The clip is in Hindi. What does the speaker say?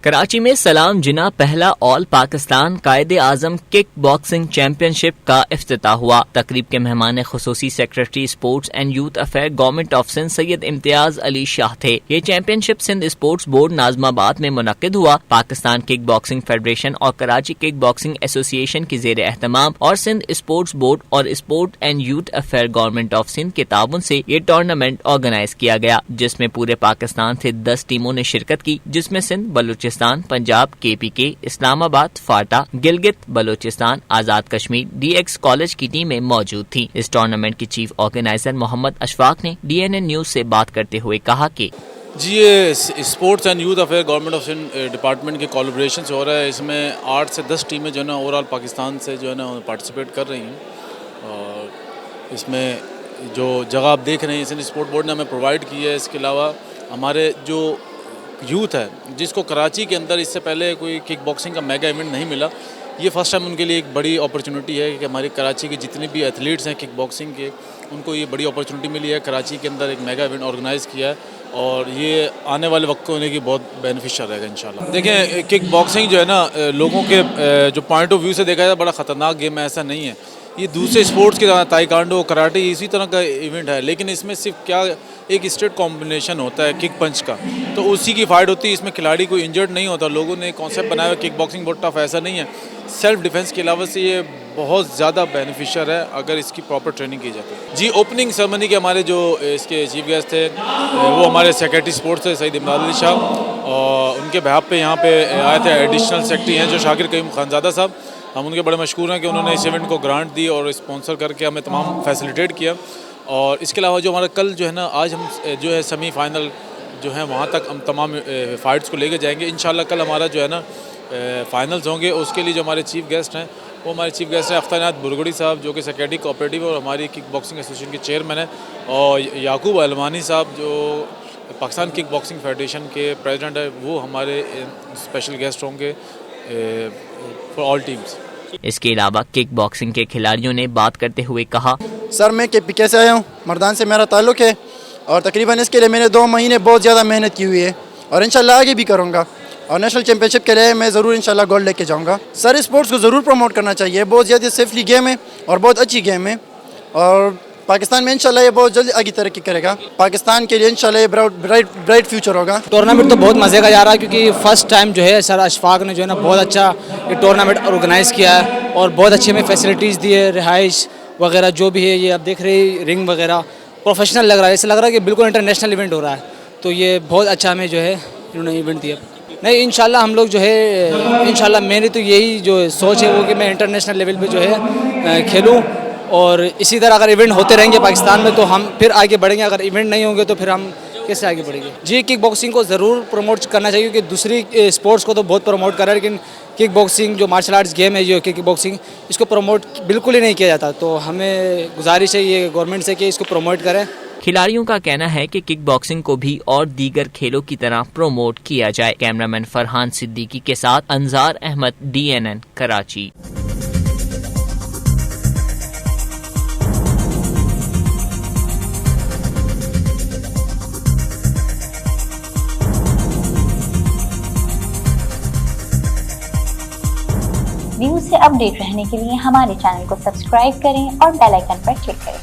कराची में सलाम जिना पहला ऑल पाकिस्तान कायदे आजम किक बॉक्सिंग चैंपियनशिप का इफ्तिताह हुआ। तकरीब के मेहमान खुसूसी secretary sports and youth affair government of Sindh Syed Imtiaz Ali Shah थे। ये championship Sindh sports board Nazimabad में मुनक्किद हुआ। पाकिस्तान किक बॉक्सिंग फेडरेशन और कराची किक बॉक्सिंग एसोसिएशन की जेर एहतमाम और सिंध स्पोर्ट्स बोर्ड और sport and youth affair government of Sindh के ताउन से ये टूर्नामेंट ऑर्गेनाइज किया गया, जिसमें पूरे पाकिस्तान से 10 टीमों ने शिरकत की, जिसमें सिंध, बलूचिस्तान, पंजाब, KPK, इस्लामाबाद, फाटा, गिलगित बलूचिस्तान, आजाद कश्मीर, DX कॉलेज की टीमें मौजूद थीं। इस टूर्नामेंट की चीफ ऑर्गेनाइजर मोहम्मद अशफाक ने DNN न्यूज से बात करते हुए कहा कि जी ये sports and youth affair government of Sindh department के कोलैबोरेशन से हो रहा है। इसमें 8 से 10 टीमें जो है ना ओवरऑल पाकिस्तान से जो है ना पार्टिसिपेट कर रही हैं और इसमें जो जगह आप देख रहे हैं सिंध स्पोर्ट बोर्ड ने हमें प्रोवाइड की है। इसके अलावा हमारे जो यूथ है जिसको कराची के अंदर इससे पहले कोई किक बॉक्सिंग का मेगा इवेंट नहीं मिला, ये फर्स्ट टाइम उनके लिए एक बड़ी अपॉर्चुनिटी है कि हमारी कराची के जितने भी एथलीट्स हैं किक बॉक्सिंग के, उनको ये बड़ी अपॉर्चुनिटी मिली है। कराची के अंदर एक मेगा इवेंट ऑर्गेनाइज़ किया है और ये आने वाले वक्त को होने की बहुत बेनिफिशियल रहेगा इंशाल्लाह। देखें किक बॉक्सिंग जो है ना लोगों के जो पॉइंट ऑफ व्यू से देखा जाए बड़ा ख़तरनाक गेम है, ऐसा नहीं है। ये दूसरे स्पोर्ट्स के ताइक्वांडो, कराटे इसी तरह का इवेंट है, लेकिन इसमें सिर्फ क्या एक स्ट्रेट कॉम्बिनेशन होता है किक पंच का, तो उसी की फाइट होती है। इसमें खिलाड़ी कोई इंजर्ड नहीं होता। लोगों ने कॉन्सेप्ट बनाया है किक बॉक्सिंग बहुत टफ, ऐसा नहीं है। सेल्फ डिफेंस के अलावा से ये बहुत ज़्यादा बेनिफिशियल है अगर इसकी प्रॉपर ट्रेनिंग की जाती है। जी ओपनिंग सेरेमनी के हमारे जो इसके चीफ गेस्ट थे वो हमारे सेक्रेटरी स्पोर्ट्स थे सईद इमरान अली शाह, और उनके बिहाफ पे यहाँ पे आए थे एडिशनल सेक्रेटरी हैं जो शाकिर करीम खानजादा साहब। हम उनके बड़े मशहूर हैं कि उन्होंने इस इवेंट को ग्रांट दी और स्पॉन्सर करके हमें तमाम फैसिलिटेट किया। और इसके अलावा जो हमारा कल जो है ना आज हम जो है सेमीफाइनल जो है वहाँ तक हम तमाम फ़ाइट्स को लेके जाएंगे इंशाल्लाह। कल हमारा जो है ना फाइनल्स होंगे, उसके लिए जो हमारे चीफ गेस्ट हैं वो हमारे चीफ गेस्ट हैं अख्तरनाथ बुरगड़ी साहब जो कि सेक्रेटरी कोऑपरेटिव और हमारी किक बॉक्सिंग एसोसिएशन के चेयरमैन हैं, और याकूब अलमानी साहब जो पाकिस्तान किक बॉक्सिंग फेडरेशन के प्रेसिडेंट है, वो हमारे स्पेशल गेस्ट होंगे फॉर ऑल टीम्स। इसके अलावा किक बॉक्सिंग के खिलाड़ियों ने बात करते हुए कहा, सर मैं KPK से आया हूँ, मर्दान से मेरा ताल्लुक़ है और तकरीबन इसके लिए मैंने 2 महीने बहुत ज़्यादा मेहनत की हुई है और इंशाल्लाह आगे भी करूँगा और नेशनल चैम्पियनशिप के लिए मैं ज़रूर इंशाल्लाह गोल्ड लेके जाऊँगा। सर स्पोर्ट्स को ज़रूर प्रमोट करना चाहिए, बहुत ज़्यादा सेफली गेम है और बहुत अच्छी गेम है और पाकिस्तान में इंशाल्लाह ये बहुत जल्दी आगे तरक्की करेगा। पाकिस्तान के लिए इंशाल्लाह ये ब्राइट फ्यूचर होगा। टूर्नामेंट तो बहुत मज़े का जा रहा है क्योंकि फ़र्स्ट टाइम जो है सर अशफाक ने जो है ना बहुत अच्छा ये टूर्नामेंट ऑर्गेनाइज़ किया है और बहुत अच्छी हमें फैसिलिटीज़ दी है, रिहाइश वगैरह जो भी है, ये आप देख रहे हैं रिंग वगैरह प्रोफेशनल लग रहा है, ऐसा लग रहा है कि बिल्कुल इंटरनेशनल इवेंट हो रहा है। तो ये बहुत अच्छा हमें जो है इन्होंने इवेंट दिया। नहीं इंशाल्लाह हम लोग जो है इंशाल्लाह मेरी तो यही जो सोच है वो कि मैं इंटरनेशनल लेवल पे जो है खेलूँ और इसी तरह अगर इवेंट होते रहेंगे पाकिस्तान में तो हम फिर आगे बढ़ेंगे। अगर इवेंट नहीं होंगे तो फिर हम कैसे आगे बढ़ेंगे। जी किक बॉक्सिंग को ज़रूर प्रमोट करना चाहिए क्योंकि दूसरी स्पोर्ट्स को तो बहुत प्रमोट कर रहा है, लेकिन किक बॉक्सिंग जो मार्शल आर्ट्स गेम है जो किक बॉक्सिंग इसको प्रमोट बिल्कुल ही नहीं किया जाता। तो हमें गुजारिश है ये गवर्नमेंट से कि इसको प्रमोट करें। खिलाड़ियों का कहना है कि किक बॉक्सिंग को भी और दीगर खेलों की तरह प्रमोट किया जाए। कैमरामैन फरहान सिद्दीकी के साथ अंजार अहमद, DNN कराची। न्यूज़ से अपडेट रहने के लिए हमारे चैनल को सब्सक्राइब करें और बेल आइकन पर क्लिक करें।